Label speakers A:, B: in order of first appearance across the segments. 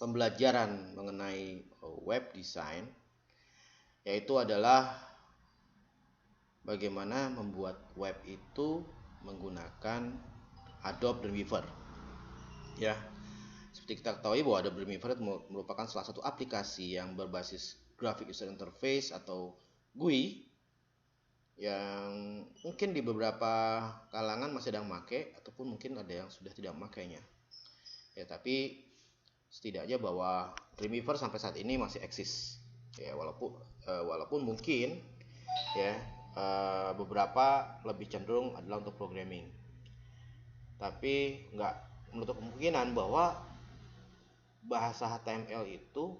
A: pembelajaran mengenai web design, yaitu adalah bagaimana membuat web itu menggunakan Adobe Dreamweaver. Ya, seperti kita ketahui bahwa Adobe Dreamweaver merupakan salah satu aplikasi yang berbasis Graphic User Interface atau GUI yang mungkin di beberapa kalangan masih ada yang pakai ataupun mungkin ada yang sudah tidak memakainya. Ya, tapi setidaknya bahwa Dreamweaver sampai saat ini masih eksis. Ya, walaupun mungkin ya beberapa lebih cenderung adalah untuk programming. Tapi nggak menutup kemungkinan bahwa bahasa HTML itu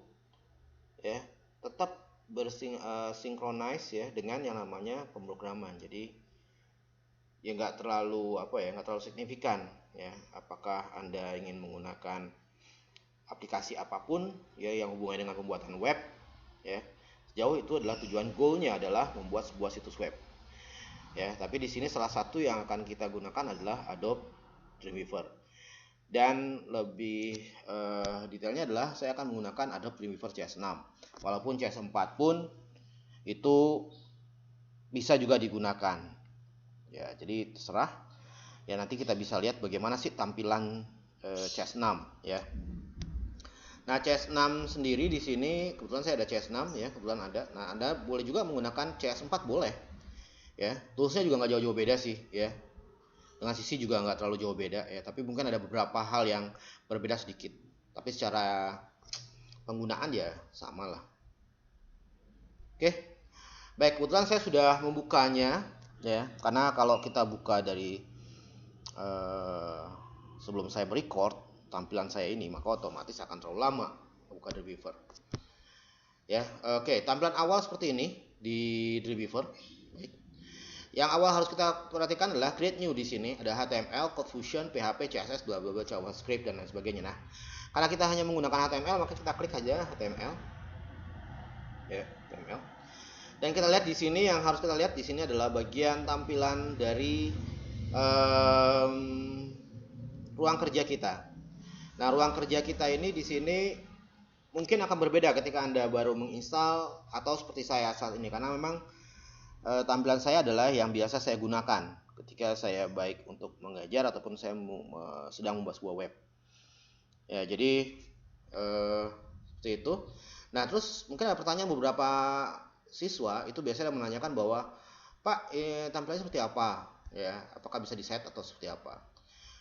A: ya tetap bersinkronis ya dengan yang namanya pemrograman. Jadi ya nggak terlalu signifikan ya apakah Anda ingin menggunakan aplikasi apapun ya yang hubungannya dengan pembuatan web ya. Sejauh itu adalah tujuan goalnya adalah membuat sebuah situs web. Ya, tapi di sini salah satu yang akan kita gunakan adalah Adobe Dreamweaver. Dan lebih detailnya adalah saya akan menggunakan Adobe Dreamweaver CS6. Walaupun CS4 pun itu bisa juga digunakan. Ya, jadi terserah. Ya, nanti kita bisa lihat bagaimana sih tampilan CS6 ya. Nah, CS6 sendiri di sini kebetulan saya ada CS6 ya, kebetulan ada. Nah, Anda boleh juga menggunakan CS4 boleh. Ya, toolsnya juga nggak jauh-jauh beda sih ya. Dengan sisi juga nggak terlalu jauh beda ya, tapi mungkin ada beberapa hal yang berbeda sedikit. Tapi secara penggunaan ya sama lah. Oke, baik, kebetulan saya sudah membukanya ya, karena kalau kita buka dari sebelum saya merecord tampilan saya ini, maka otomatis akan terlalu lama buka Dreamweaver. Ya, oke, tampilan awal seperti ini di Dreamweaver. Yang awal harus kita perhatikan adalah create new di sini ada HTML, Code Fusion, PHP, CSS, bla bla bla, JavaScript dan lain sebagainya. Nah, karena kita hanya menggunakan HTML maka kita klik aja HTML. Ya, HTML. Dan kita lihat di sini yang harus kita lihat di sini adalah bagian tampilan dari ruang kerja kita. Nah, ruang kerja kita ini di sini mungkin akan berbeda ketika Anda baru menginstal atau seperti saya saat ini karena memang tampilan saya adalah yang biasa saya gunakan ketika saya baik untuk mengajar ataupun saya sedang membuat sebuah web. Ya, jadi seperti itu. Nah, terus mungkin ada pertanyaan beberapa siswa itu biasanya menanyakan bahwa Pak, tampilannya seperti apa? Ya, apakah bisa di-set atau seperti apa?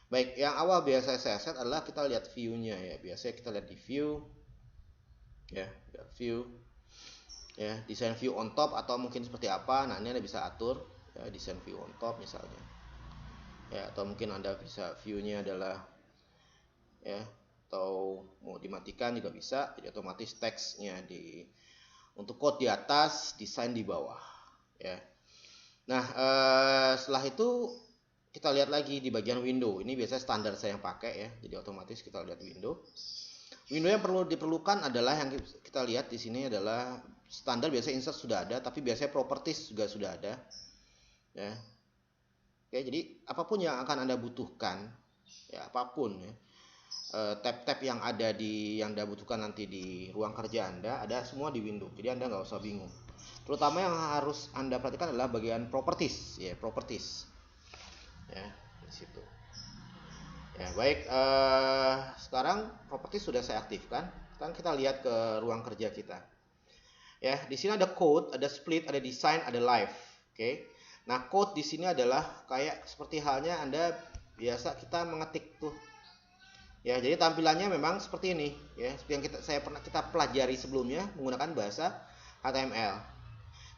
A: Baik, yang awal biasa saya set adalah kita lihat view-nya ya. Biasanya kita lihat di view. Ya, view. Ya, design view on top atau mungkin seperti apa. Nah, ini Anda bisa atur ya, design view on top misalnya. Ya, atau mungkin Anda bisa view-nya adalah ya atau mau dimatikan juga bisa. Jadi otomatis teksnya untuk code di atas, desain di bawah ya. Nah, setelah itu kita lihat lagi di bagian window. Ini biasanya standar saya yang pakai ya. Jadi otomatis kita lihat window. Window yang perlu diperlukan adalah yang kita lihat di sini adalah standar biasanya insert sudah ada, tapi biasanya properties juga sudah ada. Ya. Oke, jadi apapun yang akan Anda butuhkan, ya apapun ya. Tab-tab yang ada yang Anda butuhkan nanti di ruang kerja Anda ada semua di window. Jadi Anda nggak usah bingung. Terutama yang harus Anda perhatikan adalah bagian properties, ya properties. Ya, di situ. Ya, baik, sekarang properties sudah saya aktifkan. Sekarang kita lihat ke ruang kerja kita. Ya, di sini ada code, ada split, ada design, ada live. Oke. Nah, code di sini adalah kayak seperti halnya Anda biasa kita mengetik tuh. Ya, jadi tampilannya memang seperti ini, ya, seperti yang kita pelajari sebelumnya menggunakan bahasa HTML.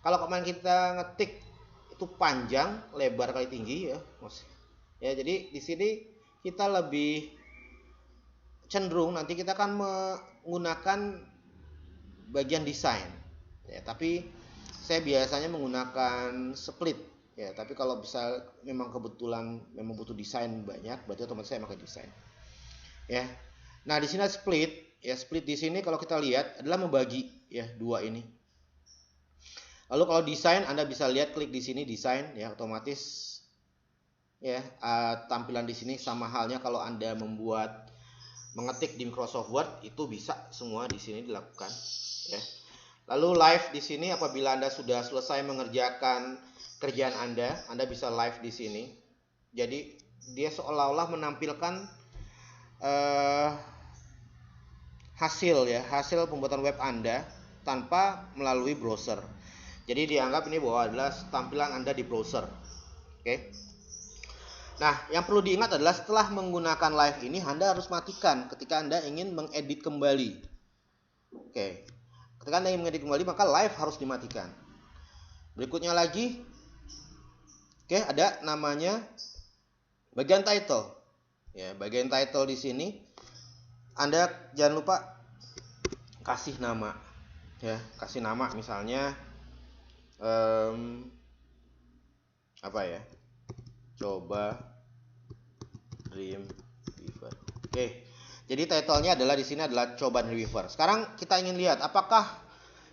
A: Kalau kemarin kita ngetik itu panjang, lebar kali tinggi ya, ya, jadi di sini kita lebih cenderung nanti kita akan menggunakan bagian desain ya, tapi saya biasanya menggunakan split ya, tapi kalau bisa memang kebetulan memang butuh desain banyak berarti otomatis saya pakai desain ya. Nah, di sini split ya, split di sini kalau kita lihat adalah membagi ya dua ini. Lalu kalau desain Anda bisa lihat klik di sini desain ya, otomatis ya tampilan di sini sama halnya kalau Anda membuat mengetik di Microsoft Word itu bisa semua di sini dilakukan, ya. Lalu live di sini apabila Anda sudah selesai mengerjakan kerjaan Anda bisa live di sini. Jadi dia seolah-olah menampilkan hasil pembuatan web Anda tanpa melalui browser. Jadi dianggap ini bahwa adalah tampilan Anda di browser. Oke. Nah, yang perlu diingat adalah setelah menggunakan live ini Anda harus matikan ketika Anda ingin mengedit kembali. Oke. Ketika Anda ingin mengedit kembali maka live harus dimatikan. Berikutnya lagi, oke, ada namanya bagian title. Ya, bagian title di sini Anda jangan lupa kasih nama. Ya, kasih nama misalnya apa ya? Coba Dreamweaver. Oke. Jadi title-nya adalah di sini adalah Coba Dreamweaver. Sekarang kita ingin lihat apakah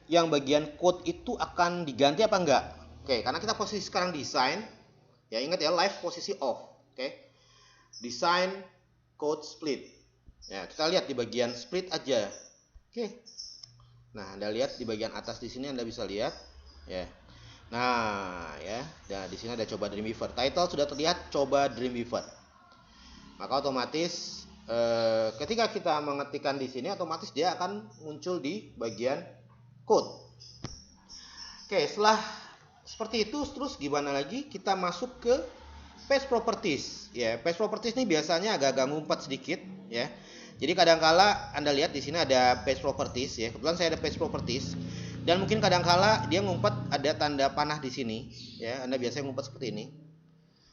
A: yang bagian code itu akan diganti apa enggak. Oke, karena kita posisi sekarang desain. Ya, ingat ya, live posisi off. Oke. Desain code split. Ya, kita lihat di bagian split aja. Oke. Nah, Anda lihat di bagian atas di sini Anda bisa lihat, ya. Nah, ya, dan di sini ada Coba Dreamweaver. Title sudah terlihat Coba Dreamweaver. Maka otomatis ketika kita mengetikkan di sini, otomatis dia akan muncul di bagian code. Oke, setelah seperti itu, terus gimana lagi? Kita masuk ke page properties. Ya, page properties ini biasanya agak-agak ngumpet sedikit, ya. Jadi kadangkala Anda lihat di sini ada page properties, ya. Kebetulan saya ada page properties. Dan mungkin kadangkala dia ngumpet ada tanda panah di sini, ya. Anda biasanya ngumpet seperti ini.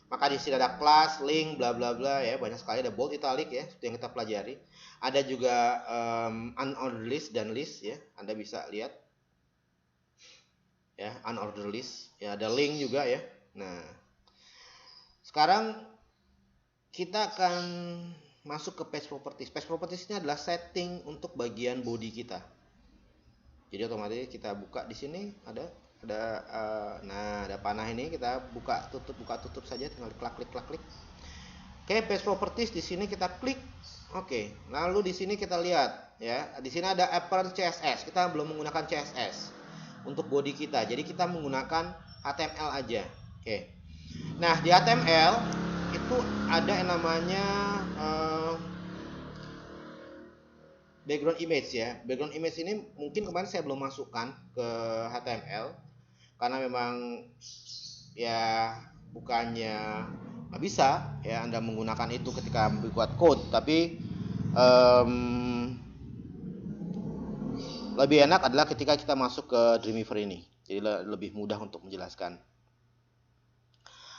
A: Maka di sini ada class, link, bla bla bla, ya. Banyak sekali, ada bold, italic, ya, seperti yang kita pelajari. Ada juga unordered list dan list, ya. Anda bisa lihat, ya, unordered list, ya. Ada link juga, ya. Nah, sekarang kita akan masuk ke page properties. Page properties ini adalah setting untuk bagian body kita. Jadi otomatis kita buka di sini ada panah ini, kita buka tutup saja, tinggal klik. Oke, page properties di sini kita klik. Oke, lalu di sini kita lihat, ya, di sini ada apparent CSS. Kita belum menggunakan CSS untuk body kita. Jadi kita menggunakan HTML aja. Oke. Nah, di HTML itu ada yang namanya background image, ya. Background image ini mungkin kemarin saya belum masukkan ke HTML karena memang ya bukannya nggak bisa, ya, Anda menggunakan itu ketika membuat code, tapi lebih enak adalah ketika kita masuk ke Dreamweaver ini. Jadi lebih mudah untuk menjelaskan.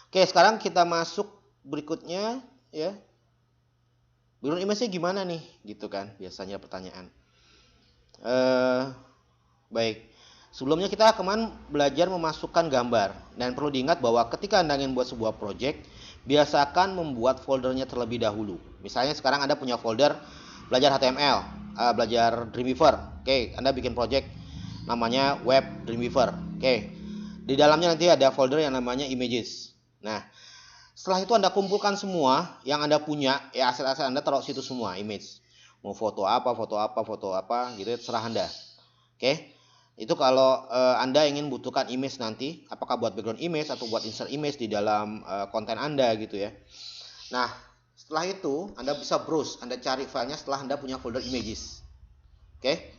A: Oke, sekarang kita masuk berikutnya, ya. Background image-nya gimana nih, gitu kan, biasanya pertanyaan. Baik, sebelumnya kita kemarin belajar memasukkan gambar, dan perlu diingat bahwa ketika Anda ingin buat sebuah project, biasakan membuat foldernya terlebih dahulu. Misalnya sekarang Anda punya folder belajar HTML, belajar Dreamweaver. Oke, Anda bikin project namanya Web Dreamweaver. Oke, di dalamnya nanti ada folder yang namanya Images. Nah, setelah itu Anda kumpulkan semua yang Anda punya, ya, aset-aset Anda taruh situ semua, image. Mau foto apa, gitu, terserah Anda. Oke. Itu kalau Anda ingin butuhkan image nanti, apakah buat background image atau buat insert image di dalam konten Anda, gitu, ya. Nah, setelah itu Anda bisa browse, Anda cari filenya setelah Anda punya folder images. Oke.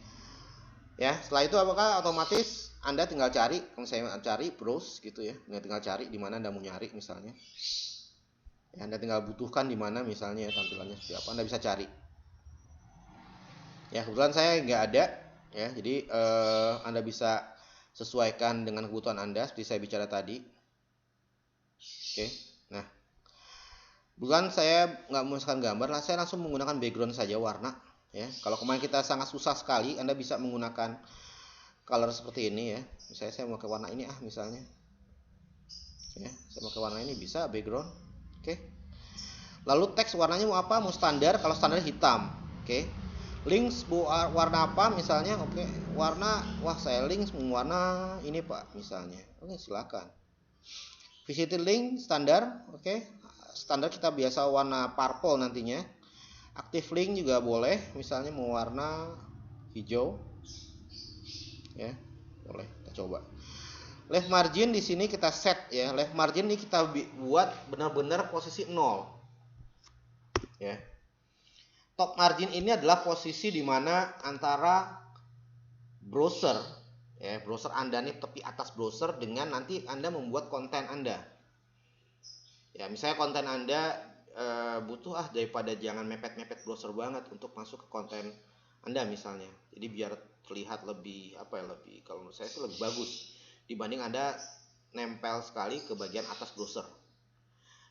A: Ya, setelah itu apakah otomatis Anda tinggal cari, kalau saya cari browse gitu, ya. Tinggal cari di mana Anda mau nyari misalnya. Ya, Anda tinggal butuhkan di mana misalnya, ya, tampilannya seperti apa, Anda bisa cari. Ya, kebetulan saya nggak ada, ya, jadi Anda bisa sesuaikan dengan kebutuhan Anda seperti saya bicara tadi. Oke, nah, bukan saya nggak memasukkan gambar, lah saya langsung menggunakan background saja, warna, ya. Kalau kemarin kita sangat susah sekali, Anda bisa menggunakan color seperti ini, ya. Misalnya saya mau ke warna ini, misalnya, ya, saya mau ke warna ini, bisa background. Oke. Lalu teks warnanya mau apa? Mau standar, kalau standar hitam. Oke. Links warna apa misalnya? Oke. Warna, wah, saya links warna ini, Pak, misalnya. Oke, silakan. Visited link standar, oke. Standar kita biasa warna purple nantinya. Active link juga boleh, misalnya mau warna hijau. Ya, boleh kita coba. Left margin di sini kita set ya. Left margin ini kita buat benar-benar posisi 0. Ya. Top margin ini adalah posisi di mana antara browser ya, browser Anda nih, tepi atas browser dengan nanti Anda membuat konten Anda. Ya, misalnya konten Anda butuh daripada jangan mepet-mepet browser banget untuk masuk ke konten Anda misalnya. Jadi biar terlihat lebih lebih, kalau menurut saya sih lebih bagus dibanding Anda nempel sekali ke bagian atas browser.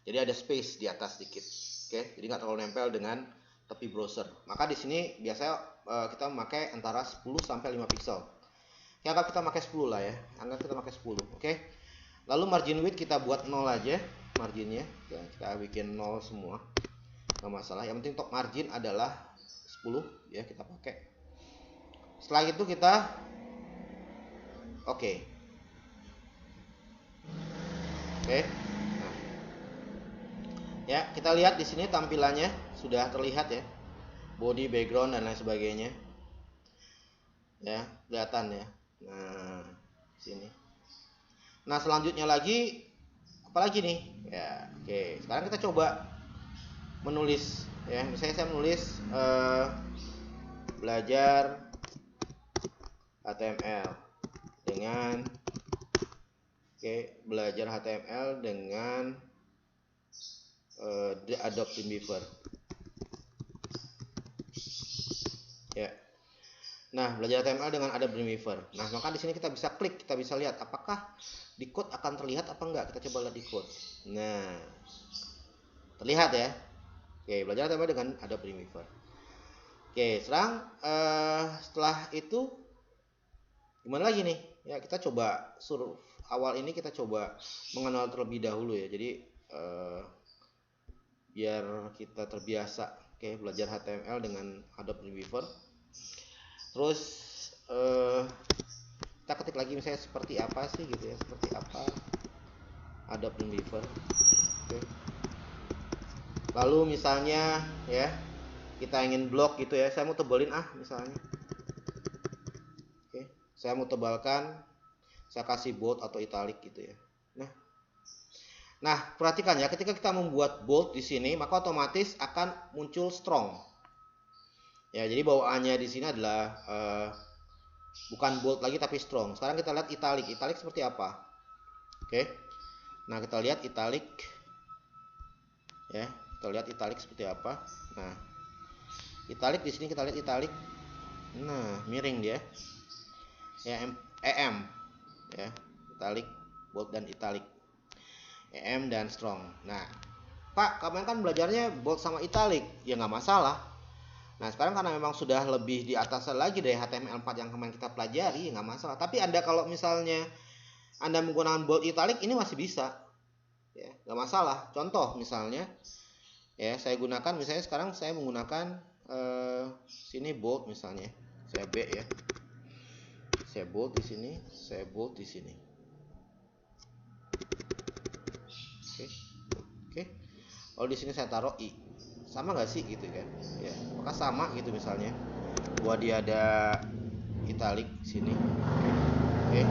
A: Jadi ada space di atas sedikit. Oke, jadi nggak terlalu nempel dengan tepi browser. Maka di sini biasanya kita memakai antara 10 sampai 5 pixel. Ya, anggap kita pakai 10 lah ya. Anggap kita pakai 10. Oke. Lalu margin width kita buat 0 aja marginnya. Ya, kita bikin 0 semua. Nggak masalah. Yang penting top margin adalah 10 ya, kita pakai. Setelah itu kita oke. Nah. Ya, kita lihat di sini tampilannya sudah terlihat ya. Body, background dan lain sebagainya. Ya, kelihatan ya. Nah, sini. Nah, selanjutnya lagi apalagi nih? Ya, oke. Sekarang kita coba menulis ya. Misalnya saya menulis belajar HTML dengan belajar HTML dengan Adobe Dreamweaver. Ya. Nah, belajar HTML dengan Adobe Dreamweaver. Nah, maka di sini kita bisa klik, kita bisa lihat apakah di code akan terlihat apa enggak. Kita coba lihat di code. Nah, terlihat ya. Oke, belajar HTML dengan Adobe Dreamweaver. Oke, setelah itu gimana lagi nih? Ya, kita coba awal ini kita coba mengenal terlebih dahulu ya. Jadi biar kita terbiasa. Oke, belajar HTML dengan Adobe Dreamweaver. Terus kita ketik lagi misalnya seperti apa sih gitu ya, seperti apa Adobe Dreamweaver. Oke. Lalu misalnya ya, kita ingin blok gitu ya, saya mau tebelin misalnya. Oke, saya mau tebalkan, saya kasih bold atau italic gitu ya. Nah, perhatikan ya, ketika kita membuat bold di sini, maka otomatis akan muncul strong. Ya, jadi bawaannya di sini adalah bukan bold lagi tapi strong. Sekarang kita lihat italic. Italic seperti apa? Oke. Nah, kita lihat italic. Ya, kita lihat italic seperti apa. Nah, italic di sini kita lihat italic. Nah, miring dia. Ya, EM. Ya, italic, bold dan italic. EM dan strong. Nah, Pak, kemarin kan belajarnya bold sama italic. Ya nggak masalah. Nah, sekarang karena memang sudah lebih di atas lagi dari HTML5 yang kemarin kita pelajari, nggak masalah. Tapi Anda kalau misalnya Anda menggunakan bold italic, ini masih bisa. Ya, nggak masalah. Contoh misalnya, ya saya gunakan, misalnya sekarang saya menggunakan sini bold misalnya. Saya B ya. Saya bold di sini, saya bold di sini. Oke. Kalau di sini saya taruh I. Sama nggak sih gitu kan? Ya, maka sama gitu misalnya. Buat dia ada italic sini. Oke.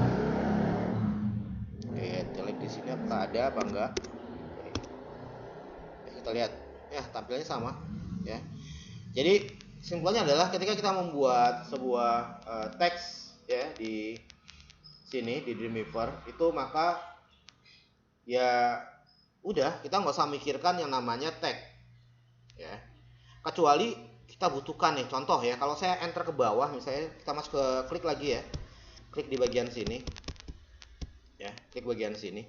A: Oke, italic di sini apakah ada apa enggak? Oke. Ya, kita lihat. Ya, tampilannya sama, ya. Jadi, simpelnya adalah ketika kita membuat sebuah teks ya di sini di Dreamweaver itu, maka ya udah, kita nggak usah mikirkan yang namanya tag ya, kecuali kita butuhkan nih. Contoh ya, kalau saya enter ke bawah misalnya, kita masuk ke klik lagi ya, klik di bagian sini ya, klik bagian sini,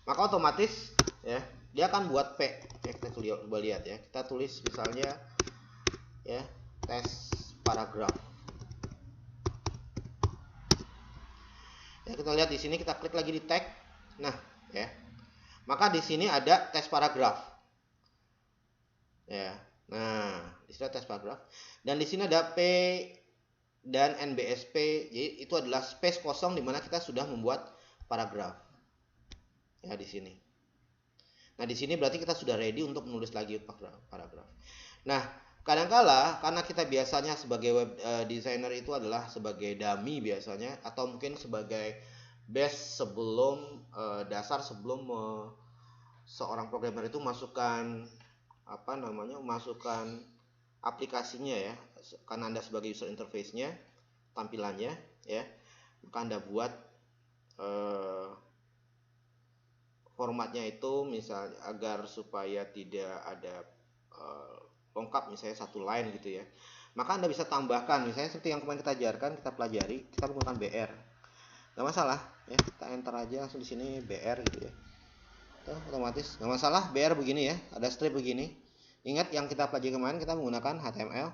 A: maka otomatis ya dia akan buat P ya. Kita coba lihat ya, kita tulis misalnya ya tes paragraf ya. Kita lihat di sini, kita klik lagi di tag. Nah ya, maka di sini ada tes paragraf. Ya. Nah, di sini ada tes paragraf. Dan di sini ada P dan NBSP. Jadi itu adalah space kosong di mana kita sudah membuat paragraf. Ya, di sini. Nah, di sini berarti kita sudah ready untuk menulis lagi paragraf. Nah, kadangkala karena kita biasanya sebagai web designer itu adalah sebagai dummy biasanya, atau mungkin sebagai base sebelum dasar sebelum seorang programmer itu masukkan apa namanya, masukkan aplikasinya ya, karena Anda sebagai user interface-nya, tampilannya ya, maka Anda buat formatnya itu misalnya agar supaya tidak ada lengkap misalnya satu line gitu ya, maka Anda bisa tambahkan misalnya seperti yang kemarin kita ajarkan, kita pelajari, kita menggunakan BR, nggak masalah ya, kita enter aja langsung di sini BR gitu ya, itu otomatis nggak masalah. BR begini ya, ada strip begini. Ingat yang kita pelajari kemarin, kita menggunakan HTML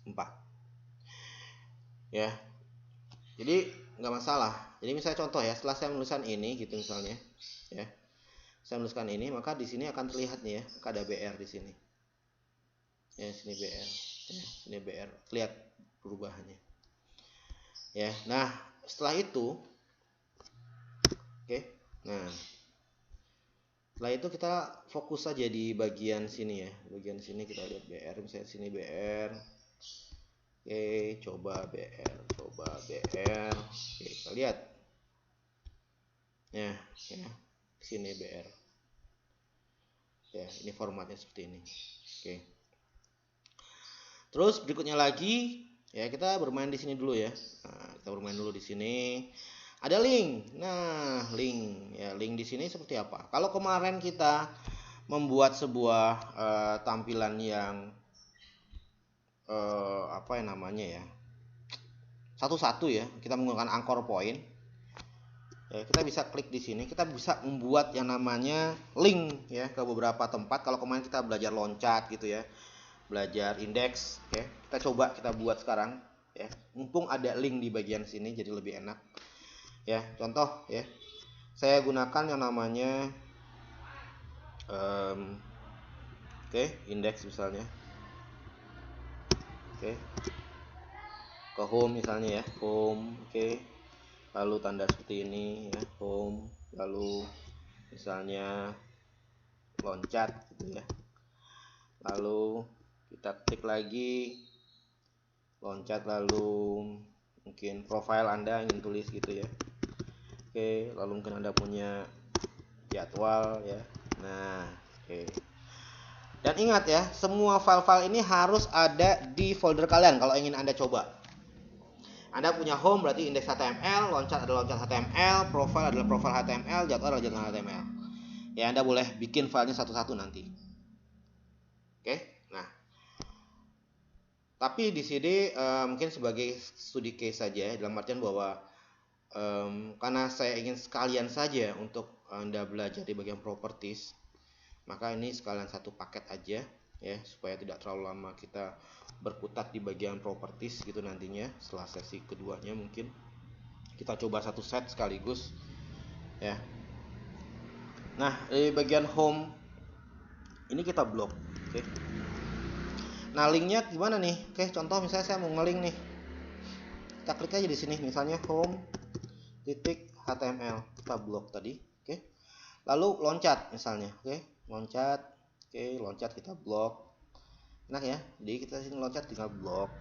A: 4 ya, jadi nggak masalah. Jadi misalnya contoh ya, setelah saya menuliskan ini gitu misalnya ya, saya menuliskan ini, maka di sini akan terlihat nih ya, maka ada BR di sini ya, sini BR ya, sini BR, lihat perubahannya ya. Nah setelah itu oke, nah setelah itu kita fokus saja di bagian sini ya, bagian sini kita lihat BR, misalnya sini BR. Oke, coba BR, oke, kita lihat ya, sini BR ya, ini formatnya seperti ini. Oke, terus berikutnya lagi ya, kita bermain di sini dulu ya. Nah, kita bermain dulu di sini. Ada link. Nah, link ya, link di sini seperti apa? Kalau kemarin kita membuat sebuah tampilan yang apa yang namanya ya, satu-satu ya, kita menggunakan anchor point. Ya, kita bisa klik di sini, kita bisa membuat yang namanya link ya ke beberapa tempat. Kalau kemarin kita belajar loncat gitu ya, belajar indeks, oke. Kita coba kita buat sekarang ya. Mumpung ada link di bagian sini jadi lebih enak. Ya, contoh ya. Saya gunakan yang namanya oke, indeks misalnya. Oke. Ke home misalnya ya, home, oke. Lalu tanda seperti ini ya, home, lalu misalnya loncat gitu ya. Lalu kita klik lagi loncat, lalu mungkin profile Anda ingin tulis gitu ya. Oke, lalu mungkin Anda punya jadwal ya. Nah, oke. Dan ingat ya, semua file-file ini harus ada di folder kalian kalau ingin Anda coba. Anda punya home berarti indeks HTML, loncat adalah loncat HTML, profile adalah profile HTML, jadwal adalah jadwal HTML. Ya, Anda boleh bikin filenya satu-satu nanti. Oke, nah. Tapi di sini mungkin sebagai studi case saja, dalam artian bahwa karena saya ingin sekalian saja untuk Anda belajar di bagian properties, maka ini sekalian satu paket aja ya, supaya tidak terlalu lama kita berkutat di bagian properties gitu nantinya. Setelah sesi keduanya mungkin kita coba satu set sekaligus ya. Nah, di bagian home ini kita blok, oke. Nah, linknya gimana nih? Oke, contoh misalnya saya mau ngelink nih, kita klik aja di sini misalnya home.html, kita blok tadi, oke. Lalu loncat misalnya, oke, loncat, oke, loncat kita blok. Enak ya, jadi kita sini loncat tinggal blok,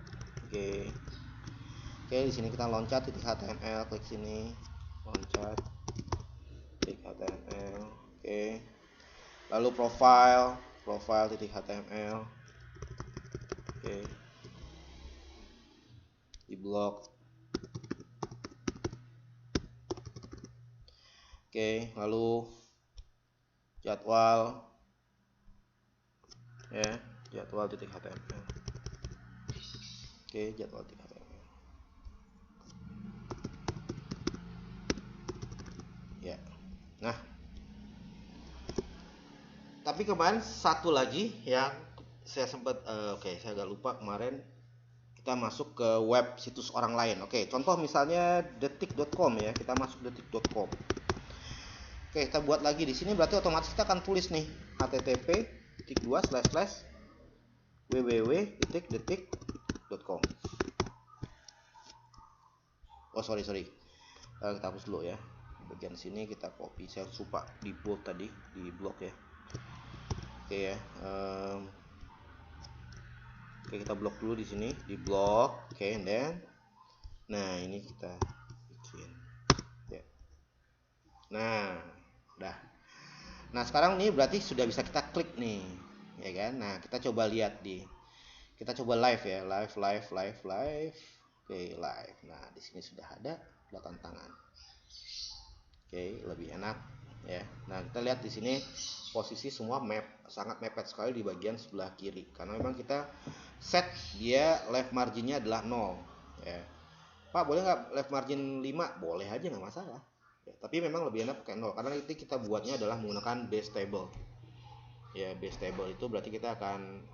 A: oke. Oke, di sini kita loncat titik HTML, klik sini, loncat titik HTML, oke. Lalu profile titik HTML, oke. Di blok, oke. Lalu jadwal ya, jadwal titik HTML, oke, jadwal titik HTML ya. Nah, tapi kemarin satu lagi yang saya sempat saya agak lupa kemarin, kita masuk ke web situs orang lain. Oke, contoh misalnya detik.com ya, kita masuk detik.com. Oke, kita buat lagi di sini, berarti otomatis kita akan tulis nih http://www.detik.com. Oh sorry, kita hapus dulu ya. Bagian sini kita copy, saya lupa di bold tadi, di blok ya. Oke ya. Oke, kita blok dulu di sini, di blok. Oke, and then nah ini kita bikin ya. Nah, udah. Nah, sekarang ini berarti sudah bisa kita klik nih, ya kan? Nah, kita coba lihat kita coba live ya, live. Oke, live. Nah, di sini sudah ada belakang tangan. Oke, lebih enak ya. Nah, kita lihat di sini posisi semua sangat mepet sekali di bagian sebelah kiri karena memang kita set dia left marginnya adalah 0 ya. Pak, boleh nggak left margin 5? Boleh aja, nggak masalah ya, tapi memang lebih enak pakai 0 karena nanti kita buatnya adalah menggunakan base table ya. Base table itu berarti kita akan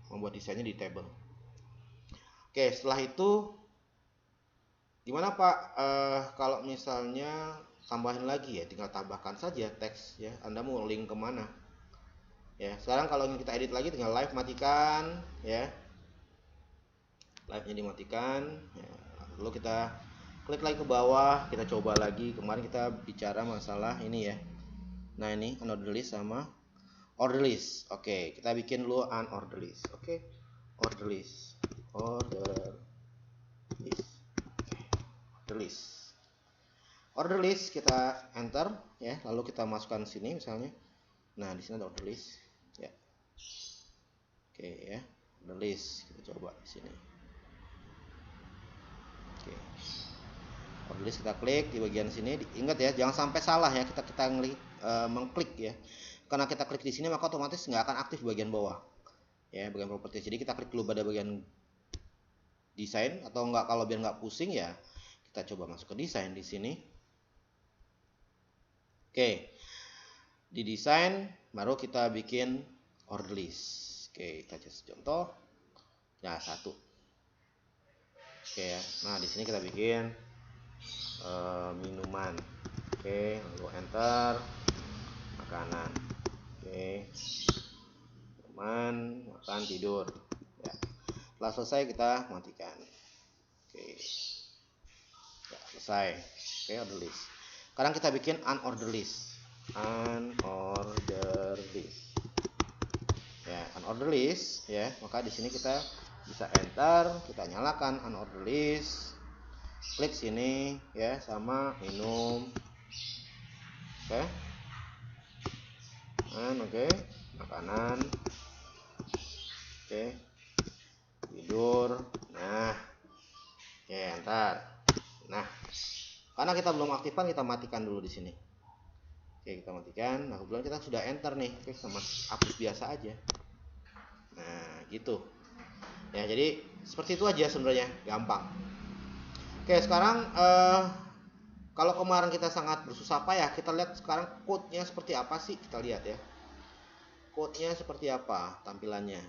A: membuat desainnya di table. Oke, setelah itu gimana Pak, kalau misalnya tambahin lagi ya, tinggal tambahkan saja teks ya. Anda mau link kemana ya. Sekarang kalau ingin kita edit lagi, tinggal live matikan ya, live nya dimatikan ya. Lalu kita klik lagi ke bawah, kita coba lagi. Kemarin kita bicara masalah ini ya. Nah, ini unordered list sama order list. Oke, kita bikin dulu unordered list. Oke, order list, order list kita enter ya, lalu kita masukkan sini misalnya. Nah, di sini ada order list ya. Oke ya, order list kita coba di sini. Oke, order list kita klik di bagian sini. Ingat ya, jangan sampai salah ya, kita mengklik ya. Karena kita klik di sini maka otomatis nggak akan aktif bagian bawah ya, bagian properties. Jadi kita klik dulu pada bagian desain, atau enggak, kalau biar nggak pusing ya kita coba masuk ke desain di sini. Oke, di desain baru kita bikin order list. Oke, kita kasih contoh ya, 1. Oke ya, nah di sini kita bikin minuman. Oke, lalu enter makanan. Oke, minuman, makan, tidur ya. Setelah selesai kita matikan. Oke ya, selesai. Oke, order list. Sekarang kita bikin unordered list. Unordered list ya, unordered list ya. Maka di sini kita bisa enter, kita nyalakan unordered list, klik sini ya, sama minum. Oke, oke, makanan. Oke, tidur. Nah, oke, enter. Nah, karena kita belum aktifkan, kita matikan dulu di sini. Oke, kita matikan. Nah, kebetulan kita sudah enter nih. Oke, sama hapus biasa aja. Nah, gitu ya. Jadi seperti itu aja sebenarnya, gampang. Oke, sekarang kalau kemarin kita sangat bersusah payah, kita lihat sekarang code-nya seperti apa sih. Kita lihat ya, code-nya seperti apa tampilannya.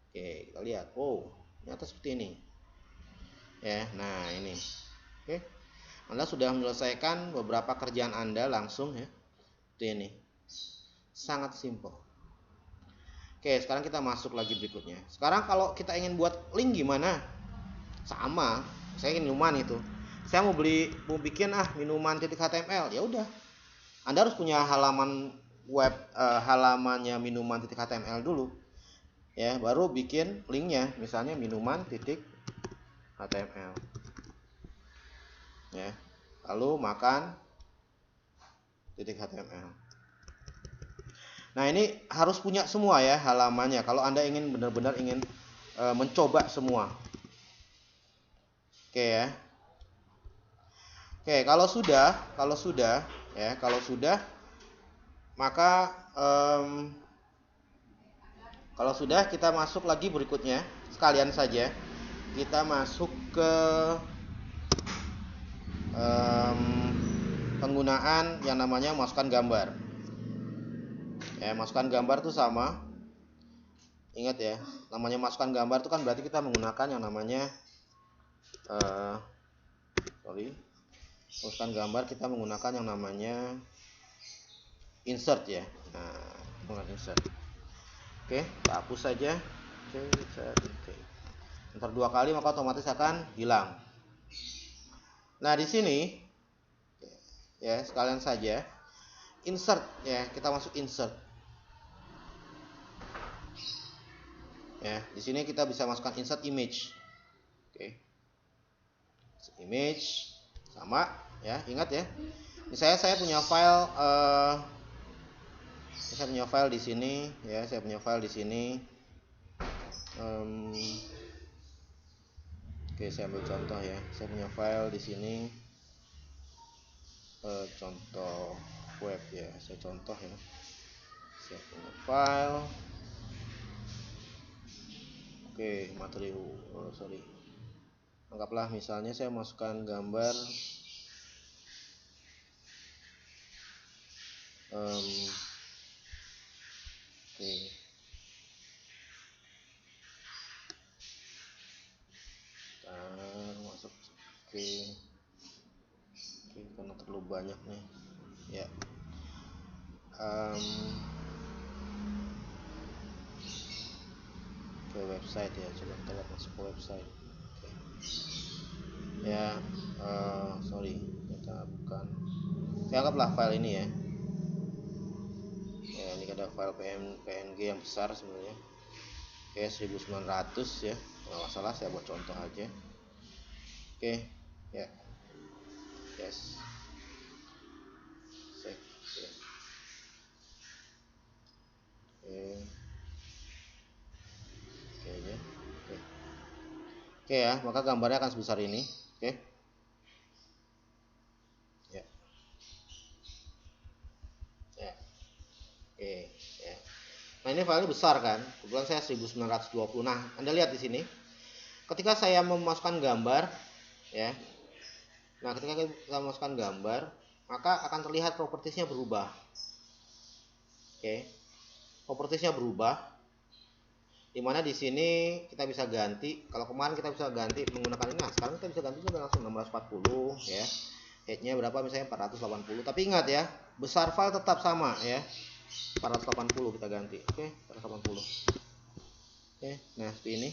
A: Oke, kita lihat. Oh, ternyata seperti ini ya. Nah, ini oke, Anda sudah menyelesaikan beberapa kerjaan Anda langsung ya. Seperti ini, sangat simple. Oke, sekarang kita masuk lagi berikutnya. Sekarang kalau kita ingin buat link gimana? Sama, saya ingin minuman itu. Saya mau bikin minuman .html. Ya udah, Anda harus punya halaman web, halamannya minuman.html dulu ya, baru bikin linknya, misalnya minuman.html ya, lalu makan .html. Nah, ini harus punya semua ya halamannya kalau Anda ingin benar-benar ingin mencoba semua. Oke ya. Oke, kalau sudah maka kalau sudah, kita masuk lagi berikutnya. Sekalian saja kita masuk ke penggunaan yang namanya masukkan gambar ya. Masukkan gambar itu sama, ingat ya, namanya masukkan gambar itu kan berarti kita menggunakan yang namanya masukkan gambar, kita menggunakan yang namanya insert ya. Nah, menggunakan insert. Oke, kita hapus saja. Oke. Enter 2 kali maka otomatis akan hilang. Nah, di sini ya, sekalian saja insert ya, kita masuk insert. Ya, di sini kita bisa masukkan insert image. Oke. Image sama ya, ingat ya. Misalnya saya punya file di sini ya, saya punya file di sini. Oke, saya ambil contoh ya. Saya punya file di sini, contoh web ya. Saya contoh ya. Saya punya file. Oke, materi. Sorry. Anggaplah misalnya saya masukkan gambar. Oke. Masuk. Oke, karena terlalu banyak nih ya. Ke website ya, coba kita lihat masuk ke website. Oke. Ya, sorry, kita bukan. Saya anggaplah file ini ya. Ya, ini ada file PNG yang besar sebenarnya. Oke, 1900 ya. Nggak masalah, saya buat contoh aja. Oke, ya. Yes. Save. Ya. Oke aja. Oke ya, maka gambarnya akan sebesar ini. Oke. Ya. Ya. Oke, ya. Nah, ini filenya besar kan? Kebetulan saya 1920. Nah, Anda lihat di sini. Ketika saya memasukkan gambar, ya. Nah, ketika kita memasukkan gambar, maka akan terlihat propertiesnya berubah. Oke. Propertiesnya berubah. Dimana di sini kita bisa ganti. Kalau kemarin kita bisa ganti menggunakan ini, nah sekarang kita bisa ganti juga langsung 640 ya. Height-nya berapa, misalnya 480. Tapi ingat ya, besar file tetap sama ya. 480 kita ganti. Oke, 480. Oke, nah seperti ini.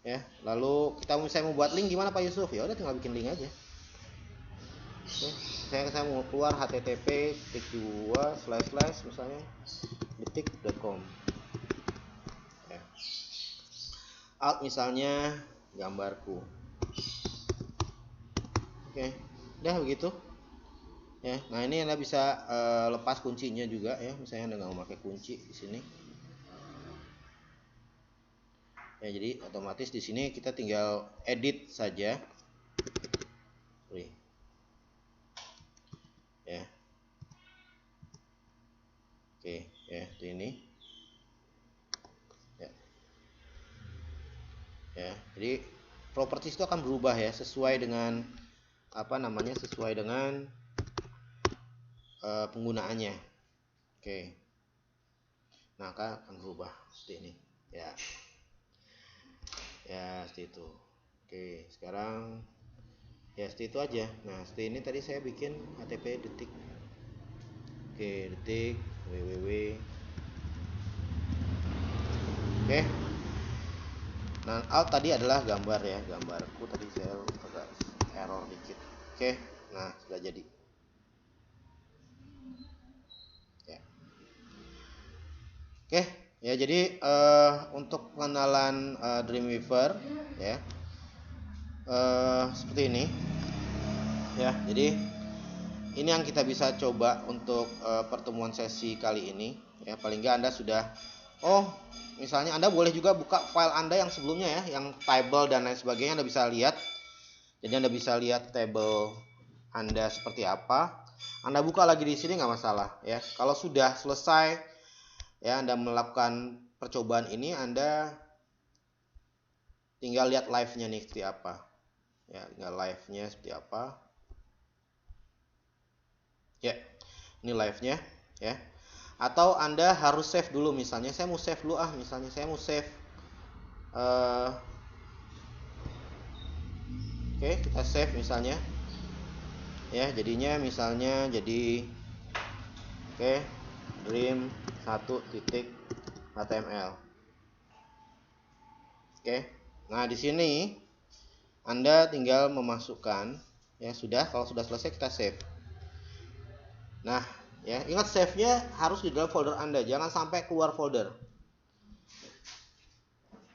A: Ya, lalu kita misalnya mau buat link gimana Pak Yusuf? Ya udah tinggal bikin link aja. Oke, saya mau keluar http:// misalnya detik.com. Ya. Alt misalnya gambarku. Oke, udah begitu. Ya, nah ini Anda bisa lepas kuncinya juga ya. Misalnya Anda nggak mau pakai kunci di sini. Ya, jadi otomatis di sini kita tinggal edit saja. Ya. Oke, ya, ini. Ya. Ya, jadi properties itu akan berubah ya sesuai dengan sesuai dengan penggunaannya. Oke. Nah, akan berubah seperti ini. Ya. Ya, seperti itu. Oke, sekarang ya seperti itu aja. Nah, seperti ini tadi saya bikin HTTP detik. Oke, detik www. Oke. Nah, alt tadi adalah gambar ya, gambarku tadi saya agak error dikit. Oke, nah sudah jadi. Ya. Oke, ya jadi untuk pengenalan Dreamweaver ya seperti ini. Ya, jadi ini yang kita bisa coba untuk pertemuan sesi kali ini. Ya, paling nggak Anda sudah, misalnya Anda boleh juga buka file Anda yang sebelumnya ya, yang table dan lain sebagainya Anda bisa lihat. Jadi Anda bisa lihat table Anda seperti apa. Anda buka lagi di sini nggak masalah ya. Kalau sudah selesai ya Anda melakukan percobaan ini, Anda tinggal lihat live-nya nih seperti apa. Ya, tinggal live-nya seperti apa. Ya, ini live-nya ya. Atau Anda harus save dulu, misalnya saya mau save dulu misalnya saya mau save oke, kita save misalnya. Ya, jadinya misalnya jadi dream 1.html. Oke. Nah, di sini Anda tinggal memasukkan ya, kalau sudah selesai kita save. Nah, ya, ingat save-nya harus di dalam folder Anda, jangan sampai keluar folder.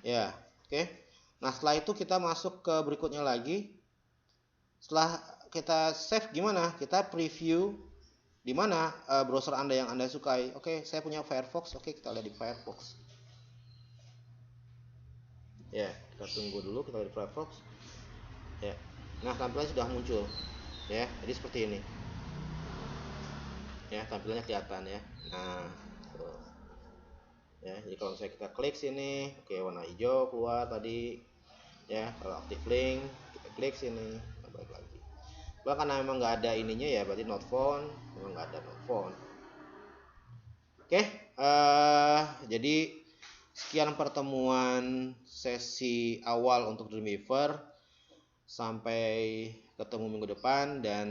A: Ya, oke. Nah, setelah itu kita masuk ke berikutnya lagi. Setelah kita save gimana? Kita preview di mana browser Anda yang Anda sukai. Oke, saya punya Firefox. Oke, kita lihat di Firefox. Ya, kita tunggu dulu, kita lihat di Firefox. Ya. Nah, tampilan sudah muncul. Ya, jadi seperti ini. Ya, tampilannya kelihatan ya. Nah, tuh. Ya, jadi kalau misalnya kita klik sini, oke, warna hijau keluar tadi. Ya, kalau aktif link, kita klik sini, balik lagi. Bahkan karena memang nggak ada ininya ya, berarti not found, memang nggak ada not found. Oke, jadi sekian pertemuan sesi awal untuk Dreamweaver. Sampai ketemu minggu depan dan